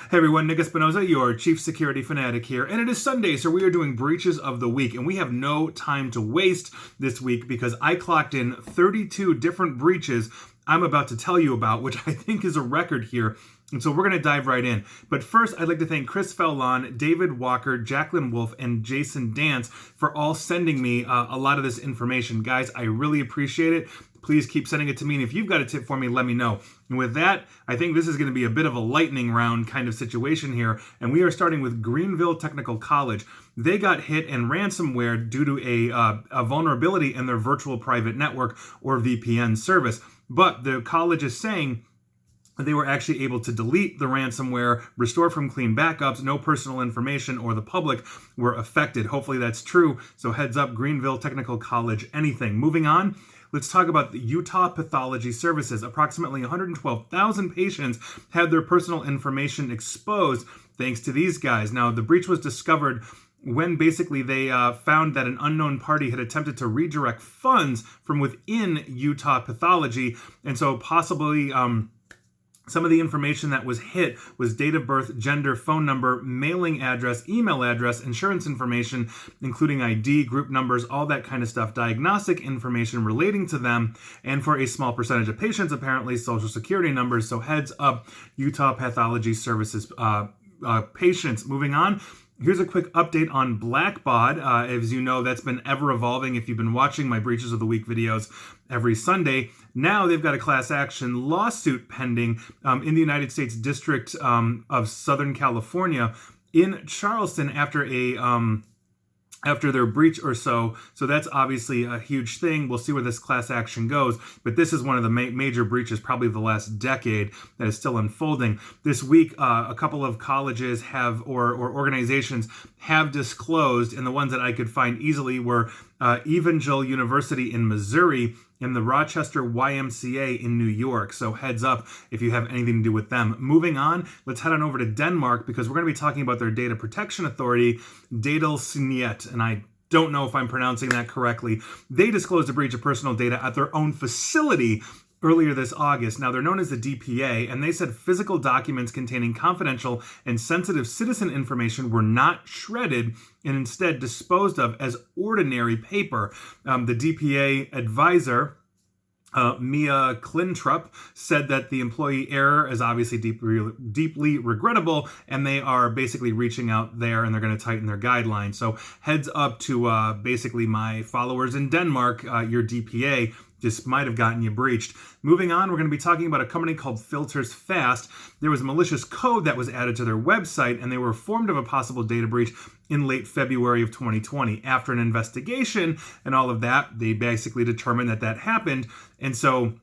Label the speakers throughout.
Speaker 1: Hey everyone, Nick Espinoza, your Chief Security Fanatic here, and it is Sunday, so we are doing Breaches of the Week, and we have no time to waste this week because I clocked in 32 different breaches I'm about to tell you about, which I think is a record here. And so we're going to dive right in. But first, I'd like to thank Chris Fellon, David Walker, Jacqueline Wolf, and Jason Dance for all sending me a lot of this information. Guys, I really appreciate it. Please keep sending it to me. And if you've got a tip for me, let me know. And with that, I think this is going to be a bit of a lightning round kind of situation here. And we are starting with Greenville Technical College. They got hit in ransomware due to a vulnerability in their virtual private network or VPN service. But the college is saying they were actually able to delete the ransomware, restore from clean backups, no personal information or the public were affected. Hopefully that's true. So heads up, Greenville Technical College, anything. Moving on, let's talk about the Utah Pathology Services. Approximately 112,000 patients had their personal information exposed thanks to these guys. Now, the breach was discovered when basically they found that an unknown party had attempted to redirect funds from within Utah Pathology. And so possibly some of the information that was hit was date of birth, gender, phone number, mailing address, email address, insurance information, including ID, group numbers, all that kind of stuff, diagnostic information relating to them, and for a small percentage of patients, apparently social security numbers. So heads up, Utah Pathology Services patients. Moving on. Here's a quick update on Blackbaud. As you know, that's been ever evolving if you've been watching my Breaches of the Week videos every Sunday. Now they've got a class action lawsuit pending in the United States District of Southern California in Charleston after their breach or so. So that's obviously a huge thing. We'll see where this class action goes. But this is one of the major breaches probably of the last decade that is still unfolding. This week, a couple of colleges have, or organizations have disclosed, and the ones that I could find easily were Evangel University in Missouri and the Rochester YMCA in New York. So heads up if you have anything to do with them. Moving on, let's head on over to Denmark because we're going to be talking about their data protection authority, Datatilsynet, and I don't know if I'm pronouncing that correctly. They disclosed a breach of personal data at their own facility earlier this August. Now, they're known as the DPA, and they said physical documents containing confidential and sensitive citizen information were not shredded and instead disposed of as ordinary paper. The DPA advisor, Mia Klintrup, said that the employee error is obviously deeply regrettable, and they are basically reaching out there and they're going to tighten their guidelines. So heads up to basically my followers in Denmark, your DPA just might have gotten you breached. Moving on, we're going to be talking about a company called Filters Fast. There was malicious code that was added to their website, and they were informed of a possible data breach in late February of 2020. After an investigation and all of that, they basically determined that that happened. And so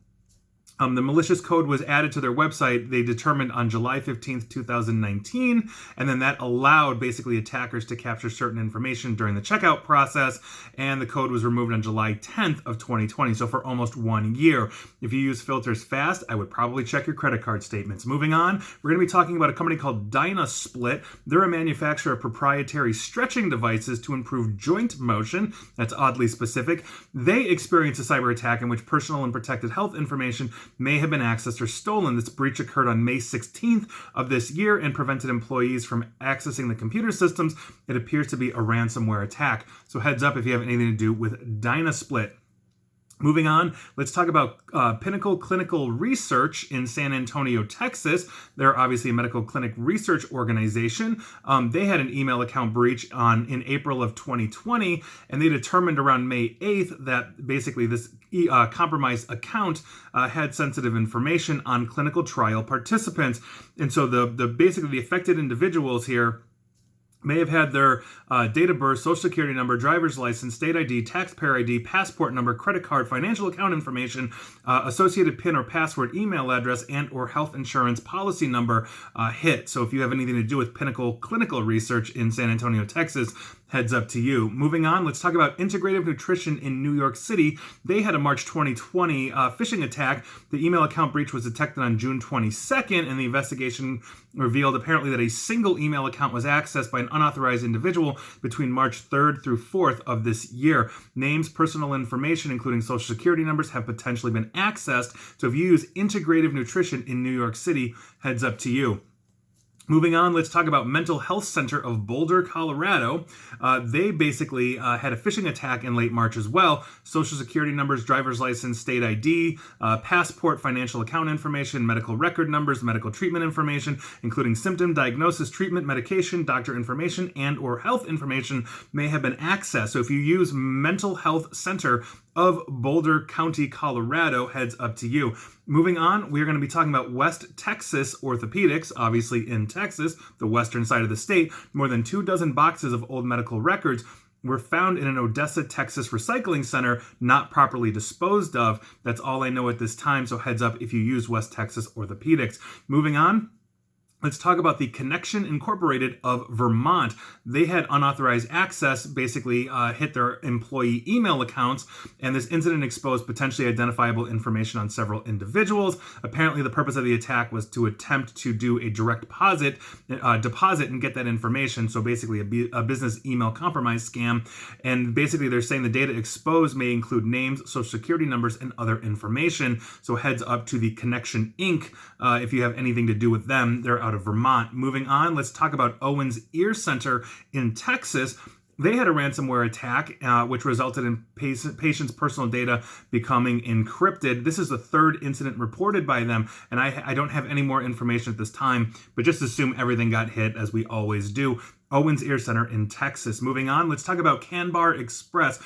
Speaker 1: the malicious code was added to their website, they determined on July 15th, 2019, and then that allowed basically attackers to capture certain information during the checkout process, and the code was removed on July 10th of 2020, so for almost 1 year. If you use Filters Fast, I would probably check your credit card statements. Moving on, we're going to be talking about a company called DynaSplit. They're a manufacturer of proprietary stretching devices to improve joint motion. That's oddly specific. They experienced a cyber attack in which personal and protected health information may have been accessed or stolen. This breach occurred on May 16th of this year and prevented employees from accessing the computer systems. It appears to be a ransomware attack. So heads up if you have anything to do with DynaSplit. Moving on, let's talk about Pinnacle Clinical Research in San Antonio, Texas. They're obviously a medical clinic research organization. They had an email account breach in April of 2020, and they determined around May 8th that basically this compromised account had sensitive information on clinical trial participants. And so basically the affected individuals here may have had their date of birth, social security number, driver's license, state ID, taxpayer ID, passport number, credit card, financial account information, associated PIN or password, email address, and or health insurance policy number hit. So if you have anything to do with Pinnacle Clinical Research in San Antonio, Texas, heads up to you. Moving on, let's talk about Integrative Nutrition in New York City. They had a March 2020 phishing attack. The email account breach was detected on June 22nd, and the investigation revealed apparently that a single email account was accessed by an unauthorized individual between March 3rd through 4th of this year. Names, personal information, including social security numbers, have potentially been accessed. So if you use Integrative Nutrition in New York City, heads up to you. Moving on, let's talk about Mental Health Center of Boulder, Colorado. They basically had a phishing attack in late March as well. Social security numbers, driver's license, state ID, passport, financial account information, medical record numbers, medical treatment information, including symptom, diagnosis, treatment, medication, doctor information, and or health information may have been accessed. So if you use Mental Health Center of Boulder County, Colorado, heads up to you. Moving on, we are going to be talking about West Texas Orthopedics, obviously in Texas, the western side of the state. More than 24 boxes of old medical records were found in an Odessa, Texas recycling center, not properly disposed of. That's all I know at this time, so heads up if you use West Texas Orthopedics. Moving on, let's talk about the Connection Incorporated of Vermont. They had unauthorized access, basically hit their employee email accounts, and this incident exposed potentially identifiable information on several individuals. Apparently, the purpose of the attack was to attempt to do a direct deposit and get that information. So basically a business email compromise scam. And basically they're saying the data exposed may include names, social security numbers, and other information. So heads up to the Connection Inc. If you have anything to do with them. They're out of Vermont. Moving on, let's talk about Owens Ear Center in Texas. They had a ransomware attack, which resulted in patients' personal data becoming encrypted. This is the third incident reported by them, and I don't have any more information at this time, but just assume everything got hit, as we always do. Owens Ear Center in Texas. Moving on, let's talk about Canpar Express.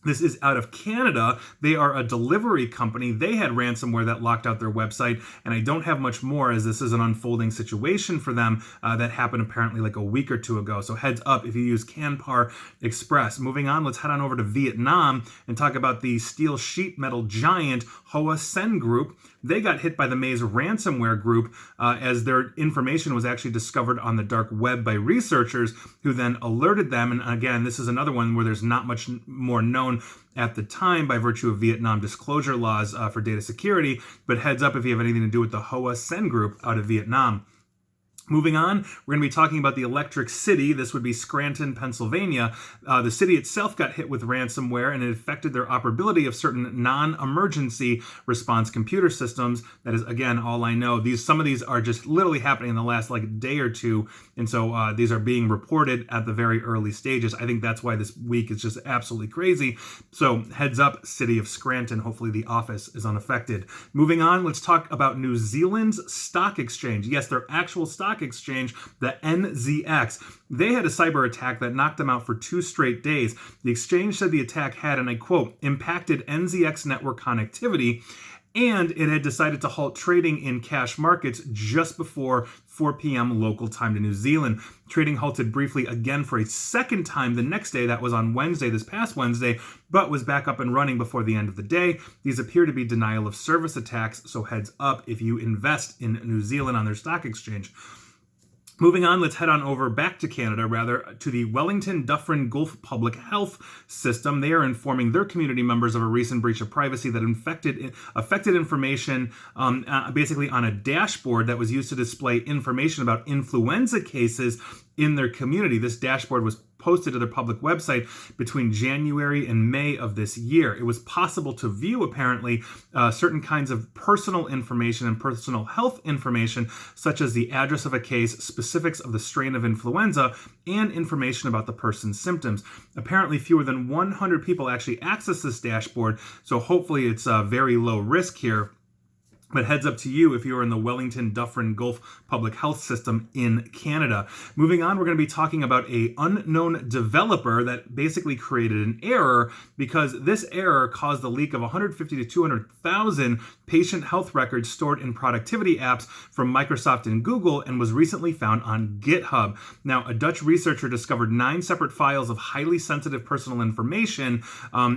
Speaker 1: This is out of Canada. They are a delivery company. They had ransomware that locked out their website, and I don't have much more as this is an unfolding situation for them that happened apparently like a week or two ago. So heads up if you use Canpar Express. Moving on, let's head on over to Vietnam and talk about the steel sheet metal giant Hoa Sen Group. They got hit by the Maze ransomware group as their information was actually discovered on the dark web by researchers who then alerted them. And again, this is another one where there's not much more known at the time by virtue of Vietnam disclosure laws for data security. But heads up if you have anything to do with the Hoa Sen Group out of Vietnam. Moving on, we're going to be talking about the Electric City. This would be Scranton, Pennsylvania. The city itself got hit with ransomware, and it affected their operability of certain non-emergency response computer systems. That is, again, all I know. Some of these are just literally happening in the last day or two, and so these are being reported at the very early stages. I think that's why this week is just absolutely crazy. So heads up, City of Scranton. Hopefully the office is unaffected. Moving on, let's talk about New Zealand's stock exchange. Yes, their actual stock exchange, the NZX. They had a cyber attack that knocked them out for 2 straight days. The exchange said the attack had, and I quote, impacted NZX network connectivity, and it had decided to halt trading in cash markets just before 4 p.m. local time to New Zealand. Trading halted briefly again for a second time the next day. That was on Wednesday, this past Wednesday, but was back up and running before the end of the day. These appear to be denial of service attacks, so heads up if you invest in New Zealand on their stock exchange. Moving on, let's head on over back to Canada, to the Wellington Dufferin Gulf Public Health System. They are informing their community members of a recent breach of privacy that affected information basically on a dashboard that was used to display information about influenza cases in their community. This dashboard was posted to their public website between January and May of this year. It was possible to view, apparently, certain kinds of personal information and personal health information, such as the address of a case, specifics of the strain of influenza, and information about the person's symptoms. Apparently, fewer than 100 people actually access this dashboard, so hopefully it's very low risk here. But heads up to you if you're in the Wellington Dufferin Gulf Public Health System in Canada. Moving on, we're going to be talking about an unknown developer that basically created an error because this error caused the leak of 150 to 200,000 patient health records stored in productivity apps from Microsoft and Google and was recently found on GitHub. Now, a Dutch researcher discovered 9 separate files of highly sensitive personal information,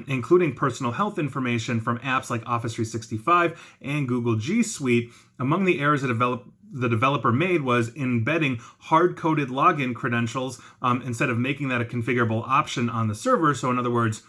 Speaker 1: including personal health information from apps like Office 365 and Google G Suite. Among the errors the developer made was embedding hard-coded login credentials instead of making that a configurable option on the server. So in other words,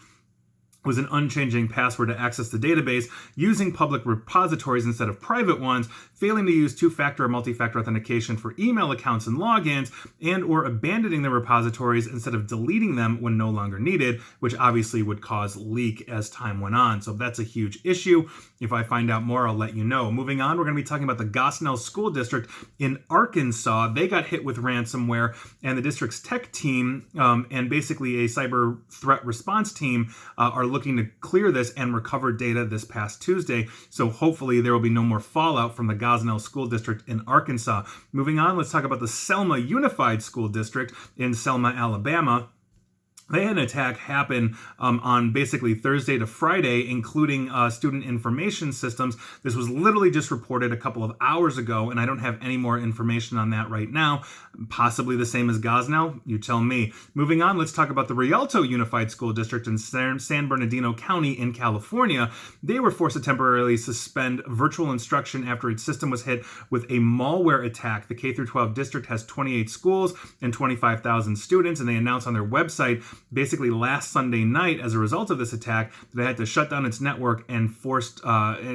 Speaker 1: was an unchanging password to access the database using public repositories instead of private ones. failing to use two-factor or multi-factor authentication for email accounts and logins, and or abandoning the repositories instead of deleting them when no longer needed, which obviously would cause leak as time went on. So that's a huge issue. If I find out more, I'll let you know. Moving on, we're going to be talking about the Gosnell School District in Arkansas. They got hit with ransomware, and the district's tech team and basically a cyber threat response team are looking to clear this and recover data this past Tuesday. So hopefully there will be no more fallout from the Gosnell School District in Arkansas. Moving on, let's talk about the Selma Unified School District in Selma, Alabama. They had an attack happen on basically Thursday to Friday, including student information systems. This was literally just reported a couple of hours ago, and I don't have any more information on that right now. Possibly the same as Gosnell? You tell me. Moving on, let's talk about the Rialto Unified School District in San Bernardino County in California. They were forced to temporarily suspend virtual instruction after its system was hit with a malware attack. The K-12 district has 28 schools and 25,000 students, and they announced on their website basically last Sunday night as a result of this attack that they had to shut down its network and forced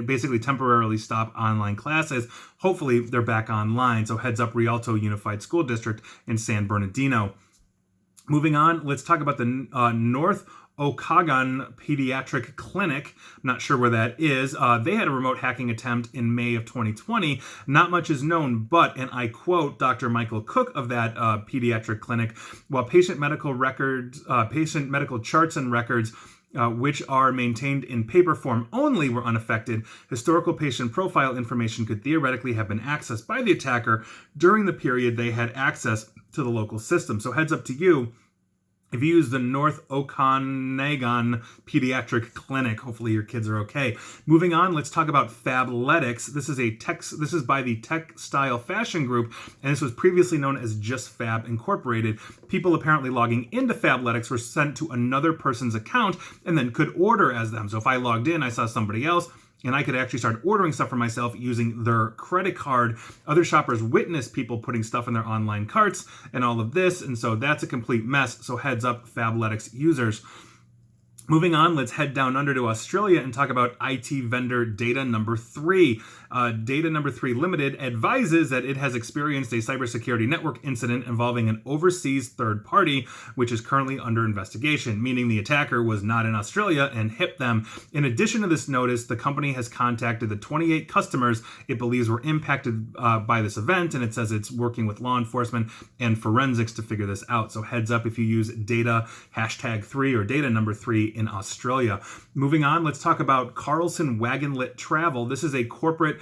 Speaker 1: basically temporarily stop online classes. Hopefully they're back online. So heads up, Rialto Unified School District in San Bernardino. Moving on, let's talk about the North Okagan Pediatric Clinic. I'm not sure where that is. They had a remote hacking attempt in May of 2020. Not much is known, but, and I quote Dr. Michael Cook of that pediatric clinic, while patient medical charts and records which are maintained in paper form only were unaffected, historical patient profile information could theoretically have been accessed by the attacker during the period they had access to the local system. So heads up to you. If you use the North Okanagan Pediatric Clinic, hopefully your kids are okay. Moving on, let's talk about Fabletics. This is by the Textile Fashion Group, and this was previously known as Just Fab Incorporated. People apparently logging into Fabletics were sent to another person's account and then could order as them. So if I logged in, I saw somebody else, and I could actually start ordering stuff for myself using their credit card. Other shoppers witnessed people putting stuff in their online carts and all of this, and so that's a complete mess. So heads up, Fabletics users. Moving on, let's head down under to Australia and talk about IT vendor Data Number 3. Data Number 3 Limited advises that it has experienced a cybersecurity network incident involving an overseas third party, which is currently under investigation, meaning the attacker was not in Australia and hit them. In addition to this notice, the company has contacted the 28 customers it believes were impacted by this event, and it says it's working with law enforcement and forensics to figure this out. So heads up if you use data #3 or Data Number 3 in Australia. Moving on, let's talk about Carlson Wagonlit Travel. This is a corporate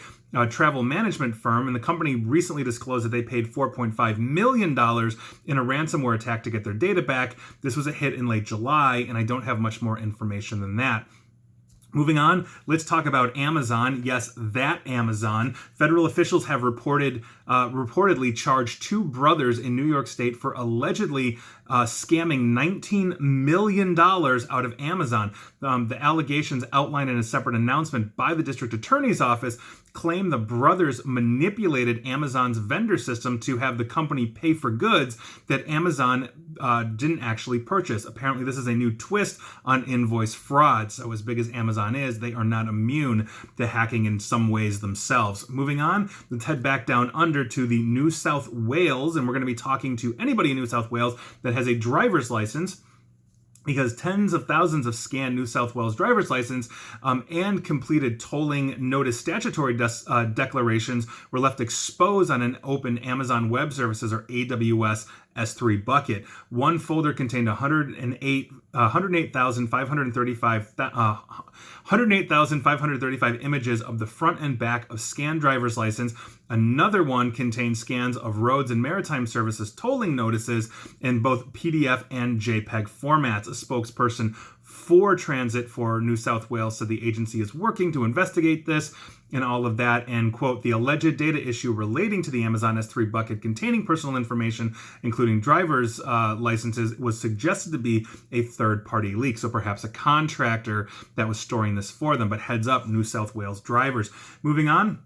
Speaker 1: travel management firm, and the company recently disclosed that they paid $4.5 million in a ransomware attack to get their data back. This was a hit in late July, and I don't have much more information than that. Moving on, let's talk about Amazon. Yes, that Amazon. Federal officials have reportedly charged two brothers in New York State for allegedly scamming $19 million out of Amazon. The allegations outlined in a separate announcement by the district attorney's office claim the brothers manipulated Amazon's vendor system to have the company pay for goods that Amazon didn't actually purchase. Apparently, this is a new twist on invoice fraud. So as big as Amazon is, they are not immune to hacking in some ways themselves. Moving on, let's head back down under to the New South Wales, and we're going to be talking to anybody in New South Wales that has a driver's license, because tens of thousands of scanned New South Wales driver's license and completed tolling notice statutory declarations were left exposed on an open Amazon Web Services or AWS S3 bucket. One folder contained 108,535 images of the front and back of scanned driver's license. Another one contained scans of roads and maritime services tolling notices in both PDF and JPEG formats. A spokesperson for Transit for New South Wales said the agency is working to investigate this and all of that, and quote, the alleged data issue relating to the Amazon S3 bucket containing personal information, including driver's licenses, was suggested to be a third-party leak, so perhaps a contractor that was storing this for them, but heads up, New South Wales drivers. Moving on,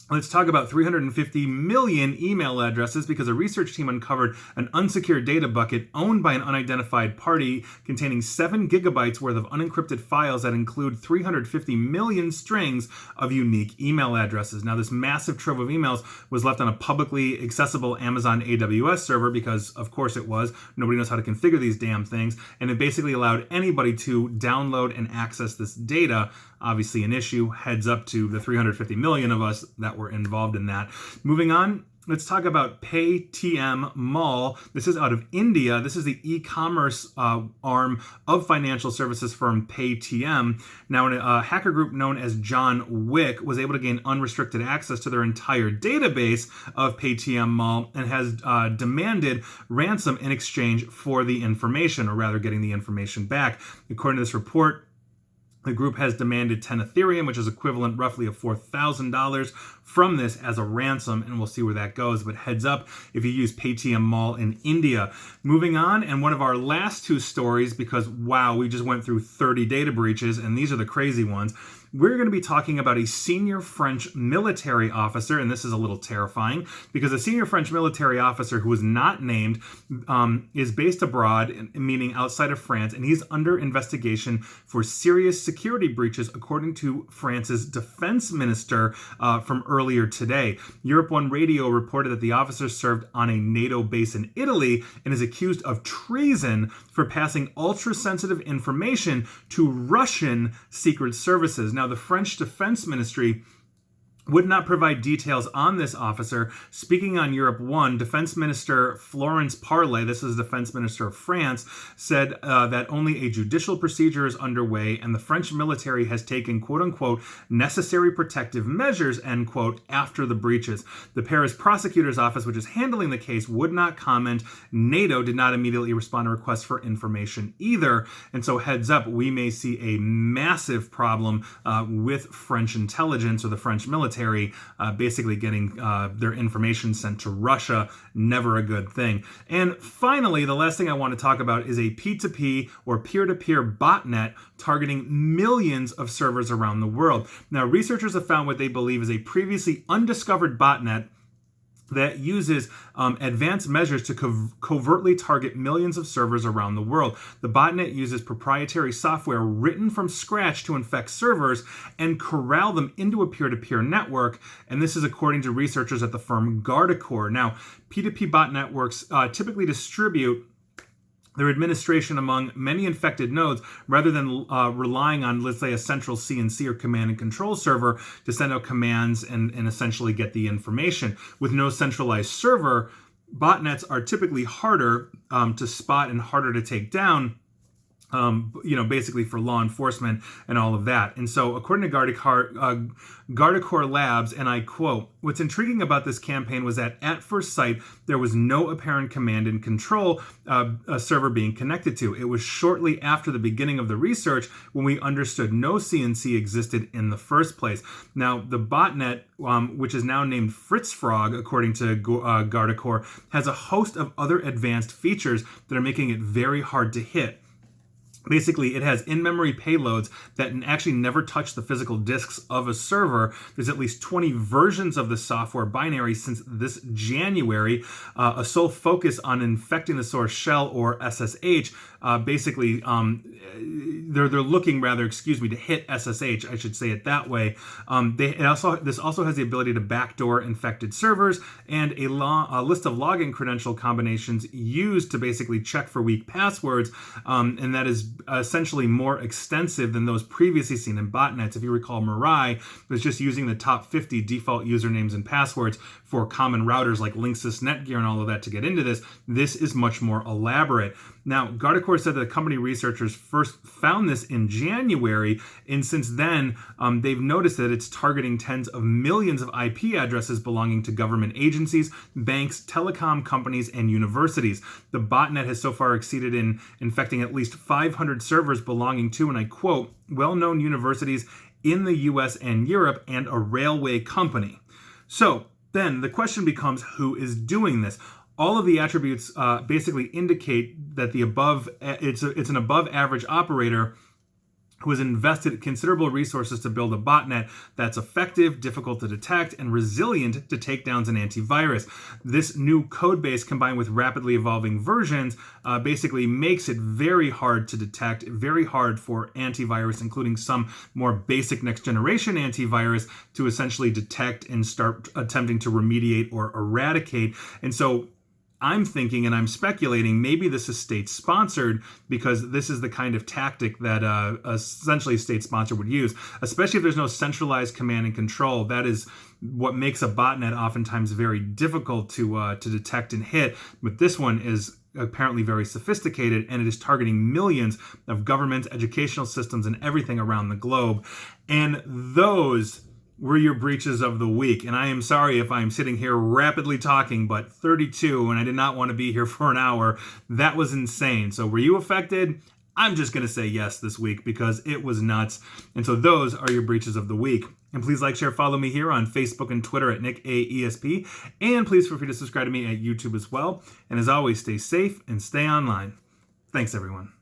Speaker 1: Let's talk about 350 million email addresses because a research team uncovered an unsecured data bucket owned by an unidentified party containing 7 gigabytes worth of unencrypted files that include 350 million strings of unique email addresses. Now, this massive trove of emails was left on a publicly accessible Amazon AWS server because, of course, it was. Nobody knows how to configure these damn things, and it basically allowed anybody to download and access this data. Obviously an issue, heads up to the 350 million of us that were involved in that. Moving on, let's talk about Paytm Mall. This is out of India. This is the e-commerce arm of financial services firm Paytm. Now, a hacker group known as John Wick was able to gain unrestricted access to their entire database of Paytm Mall and has demanded ransom in exchange for the information, or rather getting the information back. According to this report, the group has demanded 10 Ethereum, which is equivalent roughly of $4,000 from this as a ransom, and we'll see where that goes. But heads up if you use Paytm Mall in India. Moving on, and one of our last 2 stories, because wow, we just went through 30 data breaches, and these are the crazy ones. We're going to be talking about a senior French military officer, and this is a little terrifying because a senior French military officer who is not named is based abroad, meaning outside of France, and he's under investigation for serious security breaches, according to France's defense minister from earlier today. Europe 1 Radio reported that the officer served on a NATO base in Italy and is accused of treason for passing ultra-sensitive information to Russian secret services. Now, the French Defense Ministry would not provide details on this officer. Speaking on Europe 1, Defense Minister Florence Parly, this is Defense Minister of France, said that only a judicial procedure is underway and the French military has taken, quote-unquote, necessary protective measures, end quote, after the breaches. The Paris prosecutor's office, which is handling the case, would not comment. NATO did not immediately respond to requests for information either. And so heads up, we may see a massive problem with French intelligence or the French military basically getting their information sent to Russia. Never a good thing. And finally, the last thing I want to talk about is a P2P or peer-to-peer botnet targeting millions of servers around the world. Now, researchers have found what they believe is a previously undiscovered botnet that uses advanced measures to covertly target millions of servers around the world. The botnet uses proprietary software written from scratch to infect servers and corral them into a peer-to-peer network, and this is according to researchers at the firm Guardicore. Now, P2P bot networks typically distribute their administration among many infected nodes rather than relying on, let's say, a central CNC or command and control server to send out commands and essentially get the information. With no centralized server, botnets are typically harder to spot and harder to take down, basically for law enforcement and all of that. And so according to Guardicore Labs, and I quote, "What's intriguing about this campaign was that at first sight, there was no apparent command and control a server being connected to. It was shortly after the beginning of the research when we understood no CNC existed in the first place." Now, the botnet, which is now named Fritz Frog, according to Guardicore, has a host of other advanced features that are making it very hard to hit. Basically, it has in-memory payloads that actually never touch the physical disks of a server. There's at least 20 versions of the software binary since this January. A sole focus on infecting the source shell, or SSH. They're looking to hit SSH. I should say it that way. This also has the ability to backdoor infected servers and a list of login credential combinations used to basically check for weak passwords, and that is essentially more extensive than those previously seen in botnets. If you recall, Mirai was just using the top 50 default usernames and passwords for common routers like Linksys, Netgear, and all of that to get into this. This is much more elaborate. Now, Guardicore said that the company researchers first found this in January, and since then, they've noticed that it's targeting tens of millions of IP addresses belonging to government agencies, banks, telecom companies, and universities. The botnet has so far exceeded in infecting at least 500 servers belonging to, and I quote, "well-known universities in the US and Europe and a railway company." So then the question becomes, who is doing this? All of the attributes basically indicate that it's an above average operator who has invested considerable resources to build a botnet that's effective, difficult to detect, and resilient to takedowns and antivirus. This new code base, combined with rapidly evolving versions, basically makes it very hard to detect, very hard for antivirus, including some more basic next-generation antivirus, to essentially detect and start attempting to remediate or eradicate. And so I'm thinking and I'm speculating maybe this is state-sponsored, because this is the kind of tactic that essentially a state sponsor would use, especially if there's no centralized command and control. That is what makes a botnet oftentimes very difficult to detect and hit. But this one is apparently very sophisticated, and it is targeting millions of governments, educational systems, and everything around the globe. And those were your breaches of the week. And I am sorry if I'm sitting here rapidly talking, but 32, and I did not want to be here for an hour. That was insane. So were you affected? I'm just going to say yes this week because it was nuts. And so those are your breaches of the week. And please like, share, follow me here on Facebook and Twitter at NickAESP. And please feel free to subscribe to me at YouTube as well. And as always, stay safe and stay online. Thanks, everyone.